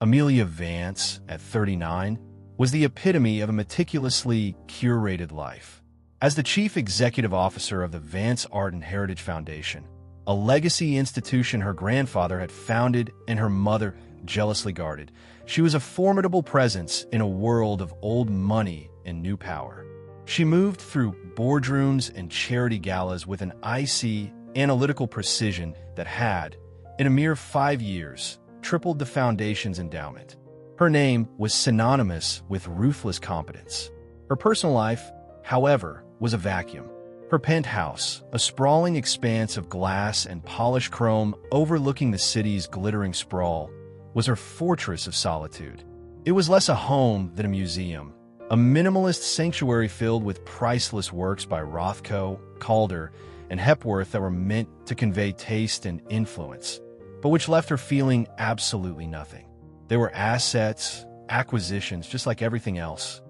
Amelia Vance, at 39, was the epitome of a meticulously curated life. As the chief executive officer of the Vance Art and Heritage Foundation, a legacy institution her grandfather had founded and her mother jealously guarded, she was a formidable presence in a world of old money and new power. She moved through boardrooms and charity galas with an icy, analytical precision that had, in a mere 5 years, tripled the foundation's endowment. Her name was synonymous with ruthless competence. Her personal life, however, was a vacuum. Her penthouse, a sprawling expanse of glass and polished chrome overlooking the city's glittering sprawl, was her fortress of solitude. It was less a home than a museum, a minimalist sanctuary filled with priceless works by Rothko, Calder, and Hepworth that were meant to convey taste and influence, but which left her feeling absolutely nothing. They were assets, acquisitions, just like everything else.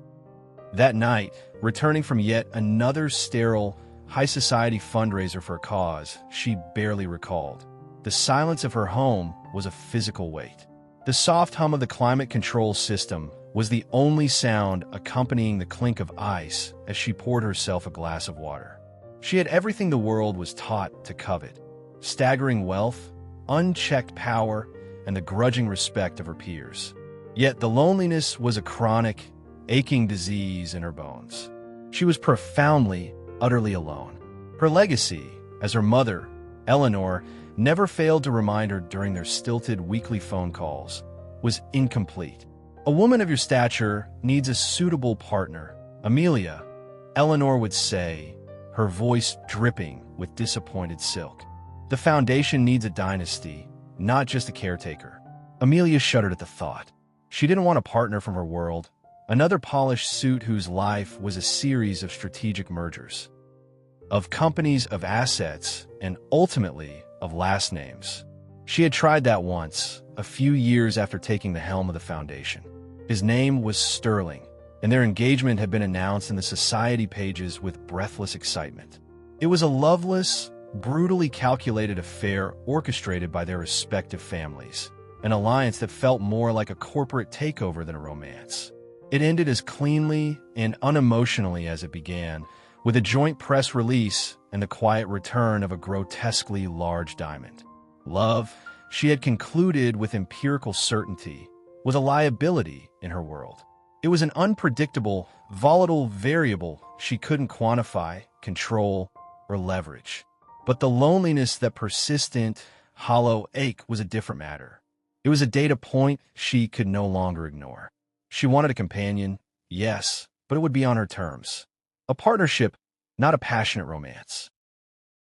That night, returning from yet another sterile, high-society fundraiser for a cause she barely recalled, the silence of her home was a physical weight. The soft hum of the climate control system was the only sound accompanying the clink of ice as she poured herself a glass of water. She had everything the world was taught to covet: staggering wealth, unchecked power, and the grudging respect of her peers. Yet the loneliness was a chronic, aching disease in her bones. She was profoundly, utterly alone. Her legacy, as her mother, Eleanor, never failed to remind her during their stilted weekly phone calls, was incomplete. A woman of your stature needs a suitable partner, Amelia, Eleanor would say, her voice dripping with disappointed silk. The foundation needs a dynasty, not just a caretaker. Amelia shuddered at the thought. She didn't want a partner from her world, another polished suit whose life was a series of strategic mergers, of companies, of assets, and ultimately of last names. She had tried that once, a few years after taking the helm of the foundation. His name was Sterling, and their engagement had been announced in the society pages with breathless excitement. It was a loveless, brutally calculated affair orchestrated by their respective families, an alliance that felt more like a corporate takeover than a romance. It ended as cleanly and unemotionally as it began, with a joint press release and the quiet return of a grotesquely large diamond. Love, she had concluded with empirical certainty, was a liability in her world. It was an unpredictable, volatile variable she couldn't quantify, control, or leverage. But the loneliness, that persistent, hollow ache, was a different matter. It was a data point she could no longer ignore. She wanted a companion, yes, but it would be on her terms. A partnership, not a passionate romance.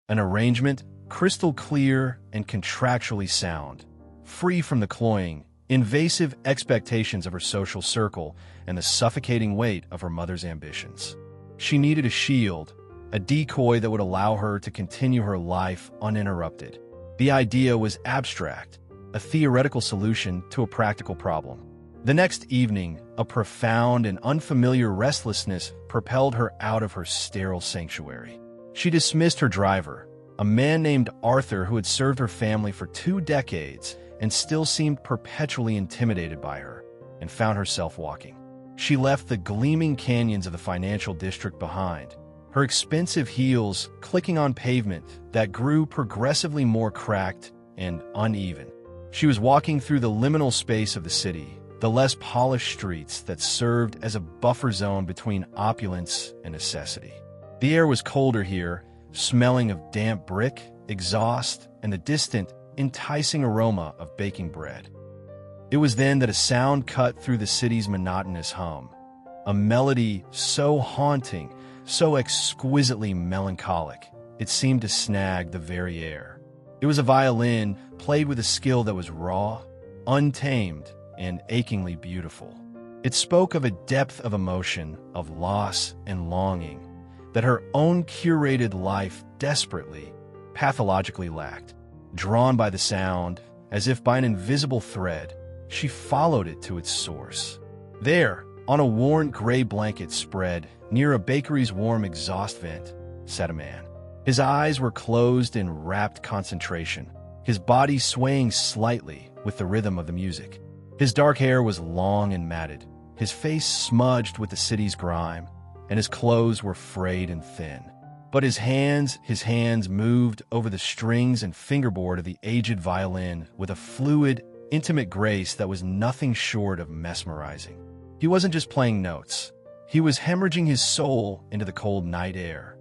An arrangement, crystal clear and contractually sound, free from the cloying, invasive expectations of her social circle and the suffocating weight of her mother's ambitions. She needed a shield, a decoy that would allow her to continue her life uninterrupted. The idea was abstract, a theoretical solution to a practical problem. The next evening, a profound and unfamiliar restlessness propelled her out of her sterile sanctuary. She dismissed her driver, a man named Arthur who had served her family for 2 decades and still seemed perpetually intimidated by her, and found herself walking. She left the gleaming canyons of the financial district behind, her expensive heels clicking on pavement that grew progressively more cracked and uneven. She was walking through the liminal space of the city, the less polished streets that served as a buffer zone between opulence and necessity. The air was colder here, smelling of damp brick, exhaust, and the distant, enticing aroma of baking bread. It was then that a sound cut through the city's monotonous hum, a melody so haunting, so exquisitely melancholic, it seemed to snag the very air. It was a violin played with a skill that was raw, untamed, and achingly beautiful. It spoke of a depth of emotion, of loss and longing, that her own curated life desperately, pathologically lacked. Drawn by the sound, as if by an invisible thread, she followed it to its source. There, on a worn gray blanket spread near a bakery's warm exhaust vent, sat a man. His eyes were closed in rapt concentration, his body swaying slightly with the rhythm of the music. His dark hair was long and matted, his face smudged with the city's grime, and his clothes were frayed and thin. But his hands moved over the strings and fingerboard of the aged violin with a fluid, intimate grace that was nothing short of mesmerizing. He wasn't just playing notes. He was hemorrhaging his soul into the cold night air.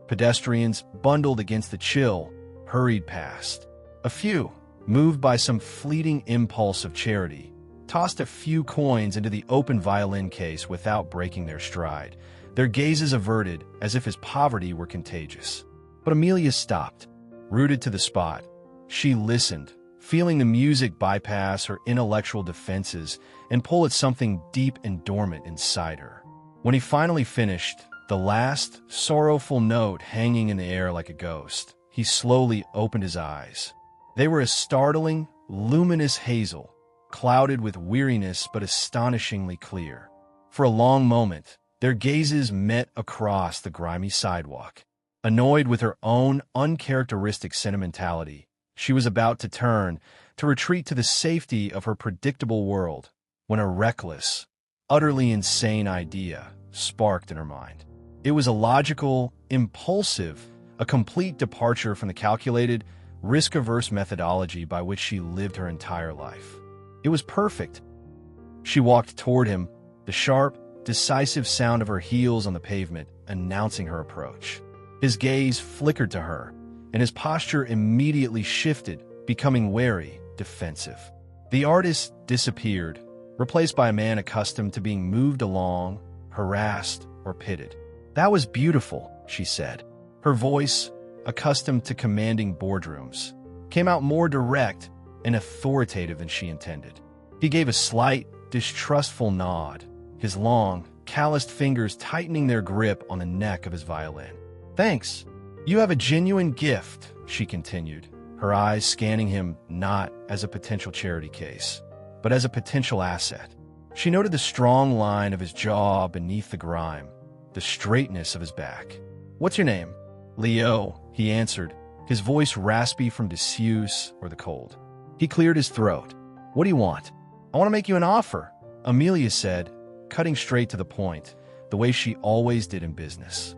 Pedestrians, bundled against the chill, hurried past. A few, moved by some fleeting impulse of charity, tossed a few coins into the open violin case without breaking their stride, their gazes averted as if his poverty were contagious. But Amelia stopped, rooted to the spot. She listened, feeling the music bypass her intellectual defenses and pull at something deep and dormant inside her. When he finally finished, the last sorrowful note hanging in the air like a ghost, he slowly opened his eyes. They were a startling, luminous hazel, clouded with weariness but astonishingly clear. For a long moment, their gazes met across the grimy sidewalk. Annoyed with her own uncharacteristic sentimentality, she was about to turn, to retreat to the safety of her predictable world, when a reckless, utterly insane idea sparked in her mind. It was illogical, impulsive, a complete departure from the calculated, risk-averse methodology by which she lived her entire life. It was perfect. She walked toward him, the sharp, decisive sound of her heels on the pavement announcing her approach. His gaze flickered to her, and his posture immediately shifted, becoming wary, defensive. The artist disappeared, replaced by a man accustomed to being moved along, harassed, or pitted. "That was beautiful," she said. Her voice, accustomed to commanding boardrooms, came out more direct and authoritative than she intended. He gave a slight, distrustful nod, his long, calloused fingers tightening their grip on the neck of his violin. "Thanks. You have a genuine gift," she continued, her eyes scanning him not as a potential charity case, but as a potential asset. She noted the strong line of his jaw beneath the grime, the straightness of his back. "What's your name?" "Leo," he answered, his voice raspy from disuse or the cold. He cleared his throat. "What do you want?" "I want to make you an offer," Amelia said, cutting straight to the point, the way she always did in business.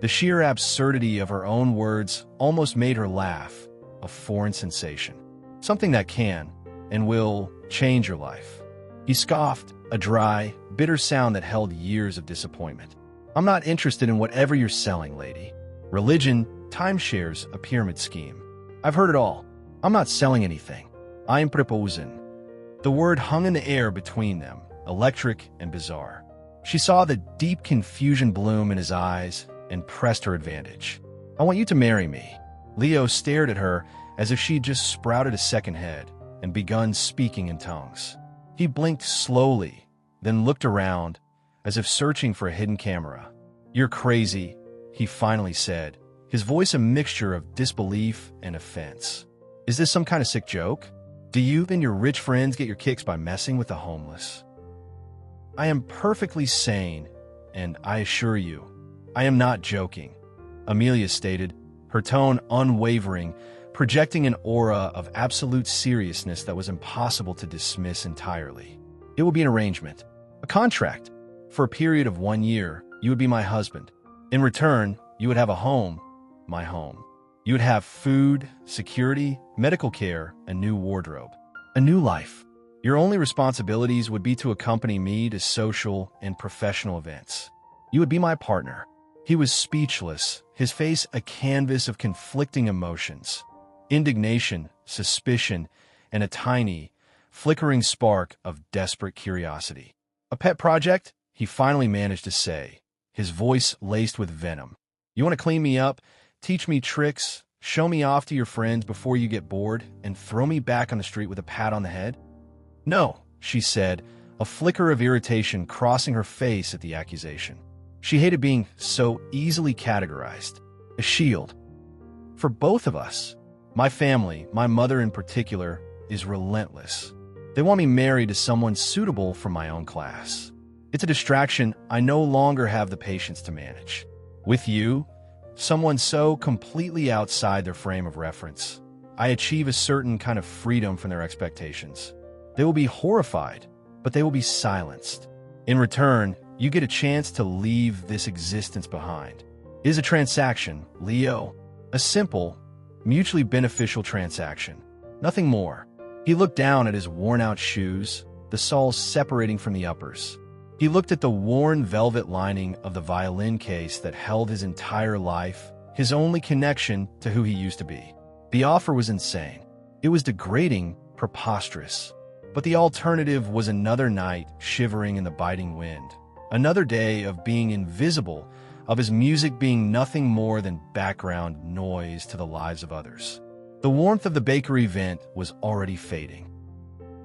The sheer absurdity of her own words almost made her laugh, a foreign sensation. "Something that can, and will, change your life." He scoffed, a dry, bitter sound that held years of disappointment. "I'm not interested in whatever you're selling, lady. Religion, timeshares, a pyramid scheme. I've heard it all. I'm not selling anything. I'm proposing." The word hung in the air between them, electric and bizarre. She saw the deep confusion bloom in his eyes and pressed her advantage. "I want you to marry me." Leo stared at her as if she'd just sprouted a second head and begun speaking in tongues. He blinked slowly, then looked around, as if searching for a hidden camera. "You're crazy," he finally said, his voice a mixture of disbelief and offense. "Is this some kind of sick joke? Do you and your rich friends get your kicks by messing with the homeless?" "I am perfectly sane, and I assure you, I am not joking," Amelia stated, her tone unwavering, projecting an aura of absolute seriousness that was impossible to dismiss entirely. "It will be an arrangement, a contract. For a period of 1 year, you would be my husband. In return, you would have a home, my home. You would have food, security, medical care, a new wardrobe, a new life. Your only responsibilities would be to accompany me to social and professional events. You would be my partner." He was speechless, his face a canvas of conflicting emotions. Indignation, suspicion, and a tiny, flickering spark of desperate curiosity. "A pet project?" he finally managed to say, his voice laced with venom. "You want to clean me up, teach me tricks, show me off to your friends before you get bored, and throw me back on the street with a pat on the head?" "No," she said, a flicker of irritation crossing her face at the accusation. She hated being so easily categorized. "A shield. For both of us. My family, my mother in particular, is relentless. They want me married to someone suitable for my own class. It's a distraction I no longer have the patience to manage. With you, someone so completely outside their frame of reference, I achieve a certain kind of freedom from their expectations. They will be horrified, but they will be silenced. In return, you get a chance to leave this existence behind. It is a transaction, Leo. A simple, mutually beneficial transaction. Nothing more. He looked down at his worn-out shoes, the soles separating from the uppers. He looked at the worn velvet lining of the violin case that held his entire life, his only connection to who he used to be. The offer was insane. It was degrading, preposterous. But the alternative was another night shivering in the biting wind. Another day of being invisible, of his music being nothing more than background noise to the lives of others. The warmth of the bakery vent was already fading.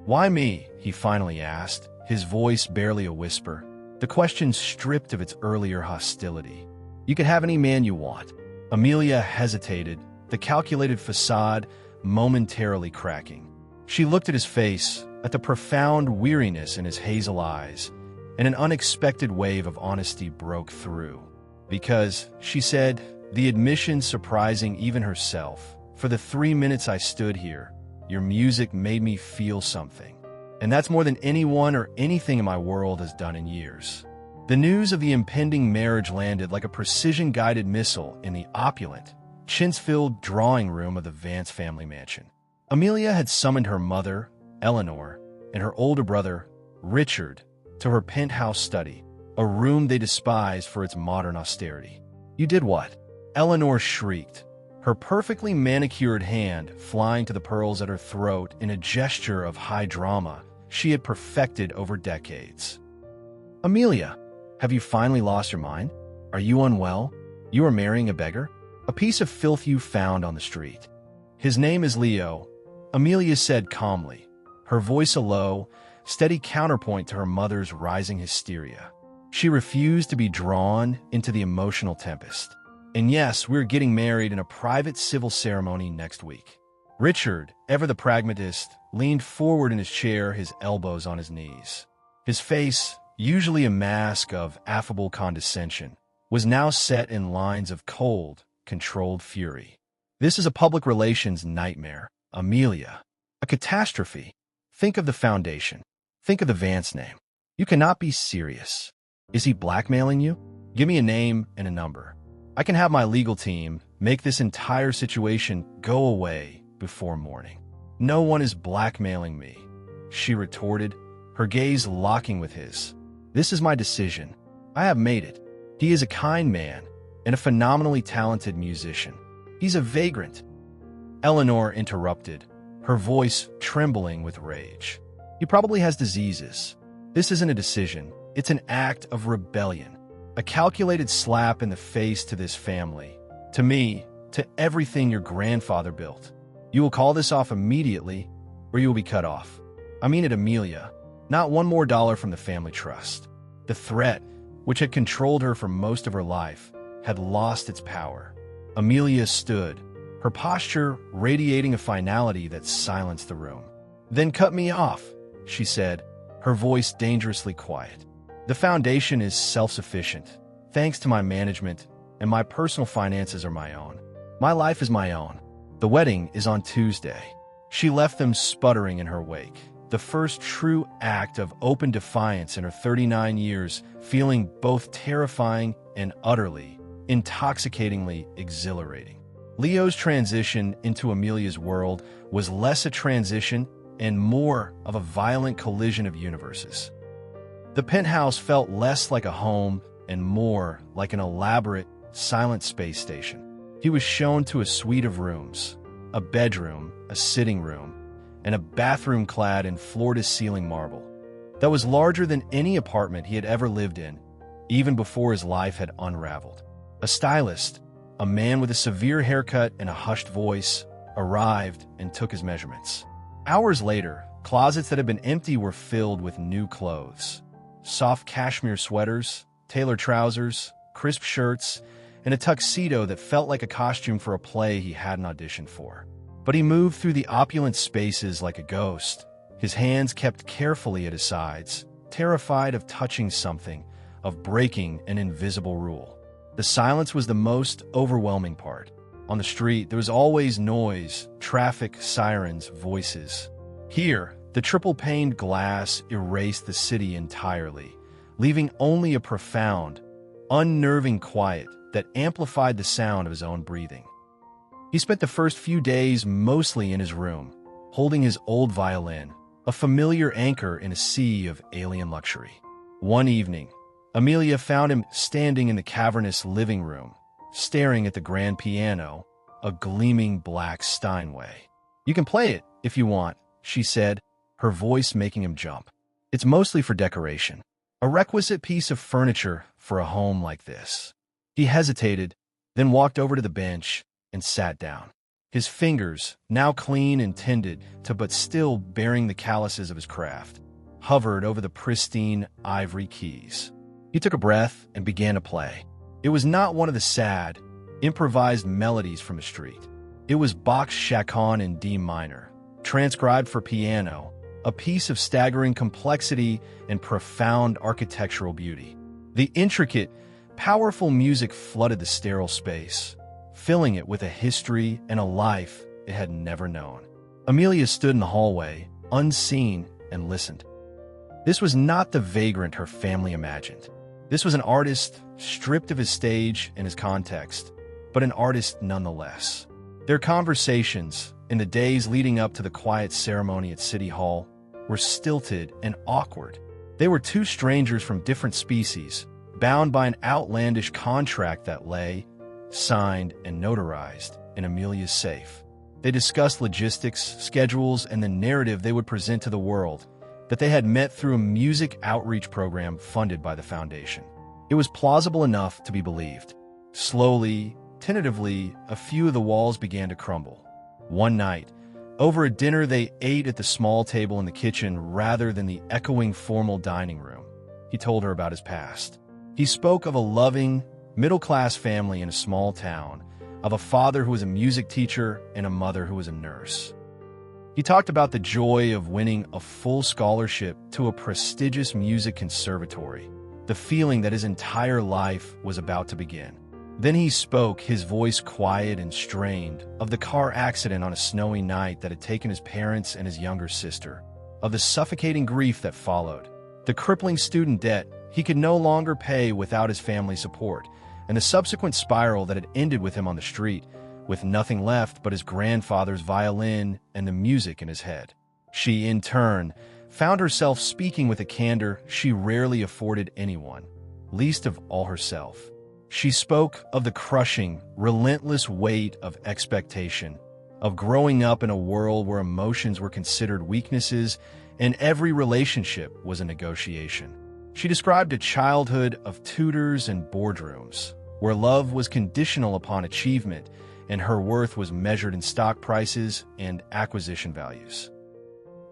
"Why me?" he finally asked, his voice barely a whisper, the question stripped of its earlier hostility. "You could have any man you want." Amelia hesitated, the calculated facade momentarily cracking. She looked at his face, at the profound weariness in his hazel eyes, and an unexpected wave of honesty broke through. "Because," she said, the admission surprising even herself, "for the 3 minutes I stood here, your music made me feel something. And that's more than anyone or anything in my world has done in years." The news of the impending marriage landed like a precision-guided missile in the opulent, chintz-filled drawing room of the Vance family mansion. Amelia had summoned her mother, Eleanor, and her older brother, Richard, to her penthouse study, a room they despised for its modern austerity. "You did what?" Eleanor shrieked, her perfectly manicured hand flying to the pearls at her throat in a gesture of high drama she had perfected over decades. "Amelia, have you finally lost your mind? Are you unwell? You are marrying a beggar? A piece of filth you found on the street." "His name is Leo," Amelia said calmly, her voice a low, steady counterpoint to her mother's rising hysteria. She refused to be drawn into the emotional tempest. "And yes, we're getting married in a private civil ceremony next week." Richard, ever the pragmatist, leaned forward in his chair, his elbows on his knees. His face, usually a mask of affable condescension, was now set in lines of cold, controlled fury. "This is a public relations nightmare, Amelia. A catastrophe. Think of the foundation. Think of the Vance name. You cannot be serious. Is he blackmailing you? Give me a name and a number. I can have my legal team make this entire situation go away before morning." "No one is blackmailing me," she retorted, her gaze locking with his. "This is my decision. I have made it. He is a kind man and a phenomenally talented musician. He's a vagrant." Eleanor interrupted, her voice trembling with rage. "He probably has diseases. This isn't a decision. It's an act of rebellion. A calculated slap in the face to this family, to me, to everything your grandfather built. You will call this off immediately, or you will be cut off. I mean it, Amelia. Not one more dollar from the family trust." The threat, which had controlled her for most of her life, had lost its power. Amelia stood, her posture radiating a finality that silenced the room. "Then cut me off," she said, her voice dangerously quiet. "The foundation is self-sufficient, thanks to my management, and my personal finances are my own. My life is my own. The wedding is on Tuesday." She left them sputtering in her wake, the first true act of open defiance in her 39 years, feeling both terrifying and utterly, intoxicatingly exhilarating. Leo's transition into Amelia's world was less a transition and more of a violent collision of universes. The penthouse felt less like a home and more like an elaborate, silent space station. He was shown to a suite of rooms, a bedroom, a sitting room, and a bathroom clad in floor-to-ceiling marble that was larger than any apartment he had ever lived in, even before his life had unraveled. A stylist, a man with a severe haircut and a hushed voice, arrived and took his measurements. Hours later, closets that had been empty were filled with new clothes. Soft cashmere sweaters, tailored trousers, crisp shirts, and a tuxedo that felt like a costume for a play he hadn't auditioned for. But he moved through the opulent spaces like a ghost, his hands kept carefully at his sides, terrified of touching something, of breaking an invisible rule. The silence was the most overwhelming part. On the street, there was always noise, traffic, sirens, voices. Here, The triple-paned glass erased the city entirely, leaving only a profound, unnerving quiet that amplified the sound of his own breathing. He spent the first few days mostly in his room, holding his old violin, a familiar anchor in a sea of alien luxury. One evening, Amelia found him standing in the cavernous living room, staring at the grand piano, a gleaming black Steinway. "You can play it, if you want," she said, her voice making him jump. "It's mostly for decoration. A requisite piece of furniture for a home like this." He hesitated, then walked over to the bench and sat down. His fingers, now clean and tended to but still bearing the calluses of his craft, hovered over the pristine ivory keys. He took a breath and began to play. It was not one of the sad, improvised melodies from the street. It was Bach's Chaconne in D minor, transcribed for piano, a piece of staggering complexity and profound architectural beauty. The intricate, powerful music flooded the sterile space, filling it with a history and a life it had never known. Amelia stood in the hallway, unseen, and listened. This was not the vagrant her family imagined. This was an artist stripped of his stage and his context, but an artist nonetheless. Their conversations, in the days leading up to the quiet ceremony at City Hall, were stilted and awkward. They were two strangers from different species, bound by an outlandish contract that lay, signed and notarized, in Amelia's safe. They discussed logistics, schedules, and the narrative they would present to the world, that they had met through a music outreach program funded by the foundation. It was plausible enough to be believed. Slowly, tentatively, a few of the walls began to crumble. One night, over a dinner they ate at the small table in the kitchen rather than the echoing formal dining room, he told her about his past. He spoke of a loving, middle-class family in a small town, of a father who was a music teacher and a mother who was a nurse. He talked about the joy of winning a full scholarship to a prestigious music conservatory, the feeling that his entire life was about to begin. Then he spoke, his voice quiet and strained, of the car accident on a snowy night that had taken his parents and his younger sister, of the suffocating grief that followed, the crippling student debt he could no longer pay without his family support, and the subsequent spiral that had ended with him on the street, with nothing left but his grandfather's violin and the music in his head. She, in turn, found herself speaking with a candor she rarely afforded anyone, least of all herself. She spoke of the crushing, relentless weight of expectation, of growing up in a world where emotions were considered weaknesses and every relationship was a negotiation. She described a childhood of tutors and boardrooms, where love was conditional upon achievement and her worth was measured in stock prices and acquisition values.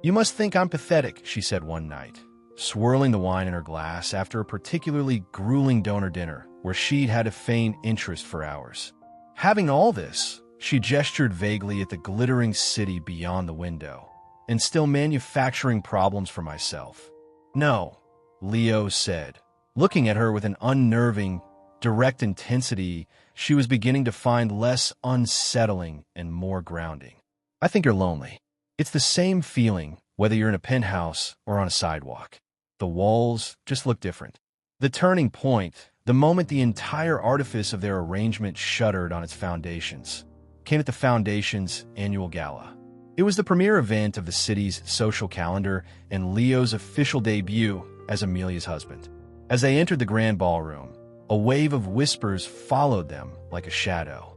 "You must think I'm pathetic," she said one night, swirling the wine in her glass after a particularly grueling donor dinner where she'd had to feign interest for hours. Having all this, she gestured vaguely at the glittering city beyond the window, and still manufacturing problems for myself. "No," Leo said, looking at her with an unnerving, direct intensity she was beginning to find less unsettling and more grounding. "I think you're lonely. It's the same feeling whether you're in a penthouse or on a sidewalk. The walls just look different." The turning point, the moment the entire artifice of their arrangement shuddered on its foundations, came at the foundation's annual gala. It was the premier event of the city's social calendar and Leo's official debut as Amelia's husband. As they entered the grand ballroom, a wave of whispers followed them like a shadow.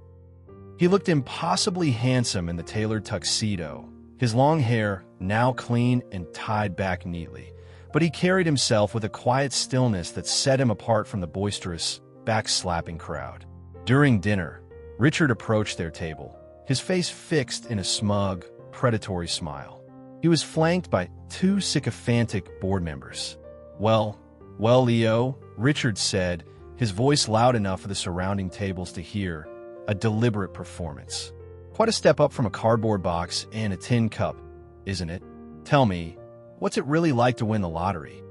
He looked impossibly handsome in the tailored tuxedo, his long hair now clean and tied back neatly, but he carried himself with a quiet stillness that set him apart from the boisterous, back-slapping crowd. During dinner, Richard approached their table, his face fixed in a smug, predatory smile. He was flanked by two sycophantic board members. Well, Leo," Richard said, his voice loud enough for the surrounding tables to hear, a deliberate performance. "Quite a step up from a cardboard box and a tin cup, isn't it? Tell me, what's it really like to win the lottery?"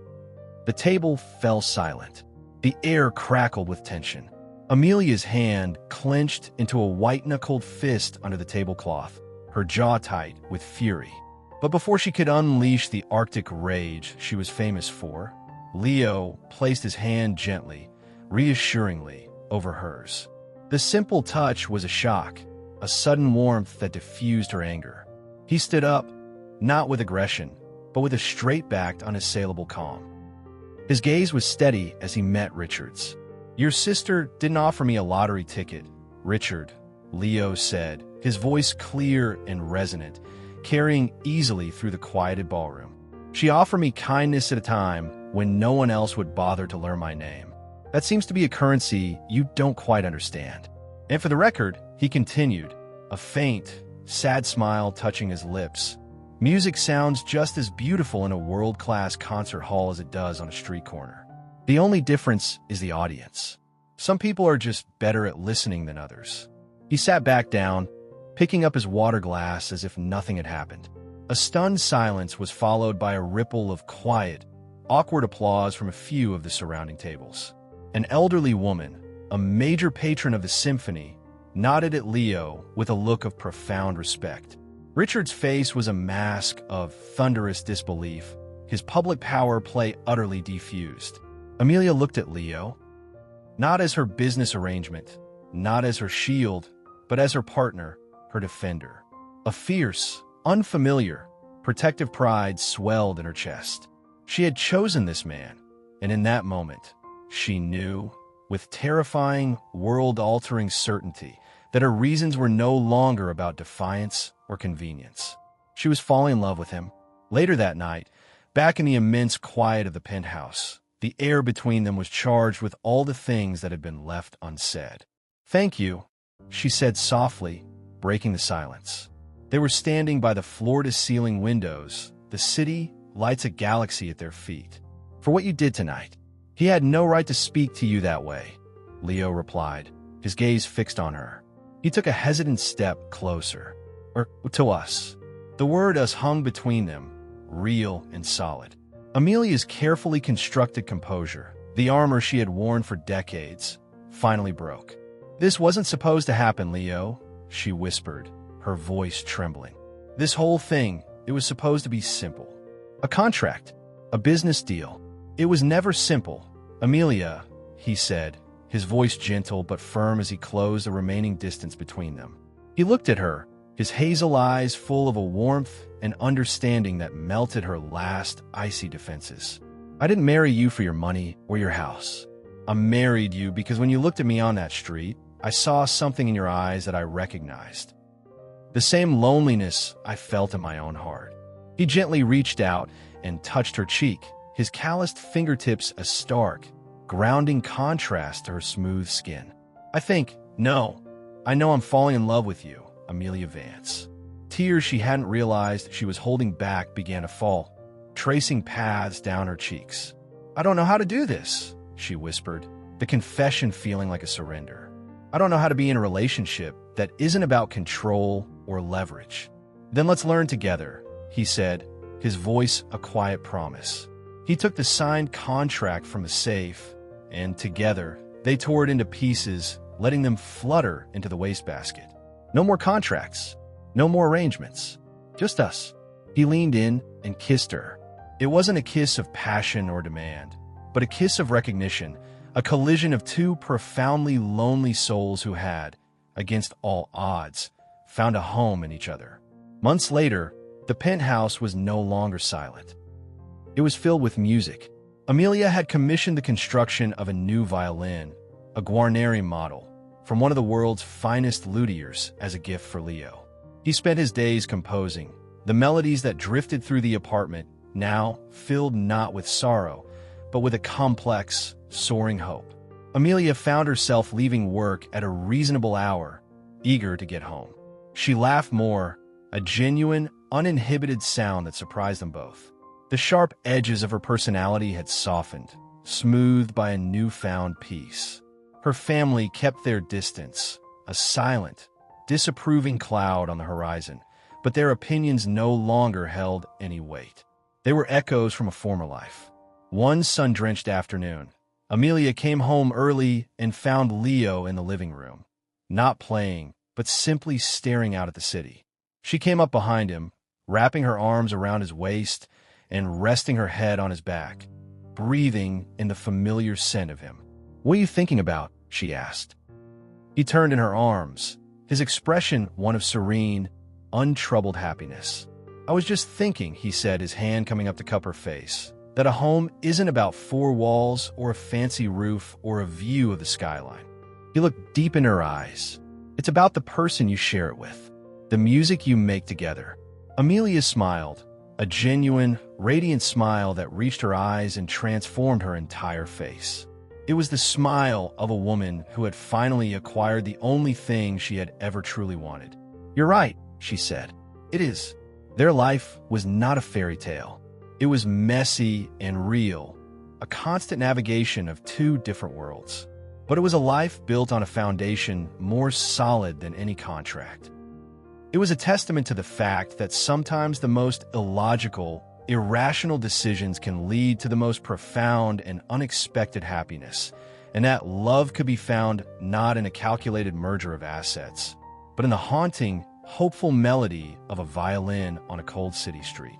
The table fell silent. The air crackled with tension. Amelia's hand clenched into a white-knuckled fist under the tablecloth, her jaw tight with fury. But before she could unleash the Arctic rage she was famous for, Leo placed his hand gently, reassuringly, over hers. The simple touch was a shock, a sudden warmth that diffused her anger. He stood up, not with aggression, but with a straight-backed, unassailable calm. His gaze was steady as he met Richard's. "Your sister didn't offer me a lottery ticket, Richard," Leo said, his voice clear and resonant, carrying easily through the quieted ballroom. "She offered me kindness at a time when no one else would bother to learn my name. That seems to be a currency you don't quite understand." And for the record, he continued, a faint, sad smile touching his lips. "Music sounds just as beautiful in a world-class concert hall as it does on a street corner. The only difference is the audience. Some people are just better at listening than others." He sat back down, picking up his water glass as if nothing had happened. A stunned silence was followed by a ripple of quiet, awkward applause from a few of the surrounding tables. An elderly woman, a major patron of the symphony, nodded at Leo with a look of profound respect. Richard's face was a mask of thunderous disbelief, his public power play utterly defused. Amelia looked at Leo, not as her business arrangement, not as her shield, but as her partner, her defender. A fierce, unfamiliar, protective pride swelled in her chest. She had chosen this man, and in that moment, she knew, with terrifying, world-altering certainty, that her reasons were no longer about defiance or convenience. She was falling in love with him. Later that night, back in the immense quiet of the penthouse, the air between them was charged with all the things that had been left unsaid. "Thank you," she said softly, breaking the silence. They were standing by the floor-to-ceiling windows, the city lights a galaxy at their feet. "For what you did tonight. He had no right to speak to you that way," Leo replied, his gaze fixed on her. He took a hesitant step closer. "Or to us." The word "us" hung between them, real and solid. Amelia's carefully constructed composure, the armor she had worn for decades, finally broke. "This wasn't supposed to happen, Leo," she whispered, her voice trembling. "This whole thing, it was supposed to be simple. A contract, a business deal. It was never simple." "Amelia," he said, his voice gentle but firm as he closed the remaining distance between them. He looked at her, his hazel eyes full of a warmth and understanding that melted her last icy defenses. "I didn't marry you for your money or your house. I married you because when you looked at me on that street, I saw something in your eyes that I recognized. The same loneliness I felt in my own heart." He gently reached out and touched her cheek, his calloused fingertips a stark, grounding contrast to her smooth skin. I know I'm falling in love with you, Amelia Vance." Tears she hadn't realized she was holding back began to fall, tracing paths down her cheeks. "I don't know how to do this," she whispered, the confession feeling like a surrender. "I don't know how to be in a relationship that isn't about control or leverage." "Then let's learn together," he said, his voice a quiet promise. He took the signed contract from the safe, and together, they tore it into pieces, letting them flutter into the wastebasket. No more contracts, no more arrangements, just us. He leaned in and kissed her. It wasn't a kiss of passion or demand, but a kiss of recognition, a collision of two profoundly lonely souls who had, against all odds, found a home in each other. Months later, the penthouse was no longer silent. It was filled with music. Amelia had commissioned the construction of a new violin, a Guarneri model, from one of the world's finest luthiers as a gift for Leo. He spent his days composing, the melodies that drifted through the apartment, now filled not with sorrow, but with a complex, soaring hope. Amelia found herself leaving work at a reasonable hour, eager to get home. She laughed more, a genuine, uninhibited sound that surprised them both. The sharp edges of her personality had softened, smoothed by a newfound peace. Her family kept their distance, a silent, disapproving cloud on the horizon, but their opinions no longer held any weight. They were echoes from a former life. One sun-drenched afternoon, Amelia came home early and found Leo in the living room, not playing, but simply staring out at the city. She came up behind him, wrapping her arms around his waist and resting her head on his back, breathing in the familiar scent of him. "What are you thinking about?" she asked. He turned in her arms, his expression one of serene, untroubled happiness. "I was just thinking," he said, his hand coming up to cup her face, "that a home isn't about four walls or a fancy roof or a view of the skyline." He looked deep in her eyes. "It's about the person you share it with, the music you make together." Amelia smiled, a genuine, radiant smile that reached her eyes and transformed her entire face. It was the smile of a woman who had finally acquired the only thing she had ever truly wanted. "You're right," she said. "It is." Their life was not a fairy tale. It was messy and real, a constant navigation of two different worlds. But it was a life built on a foundation more solid than any contract. It was a testament to the fact that sometimes the most illogical, irrational decisions can lead to the most profound and unexpected happiness, and that love could be found not in a calculated merger of assets, but in the haunting, hopeful melody of a violin on a cold city street.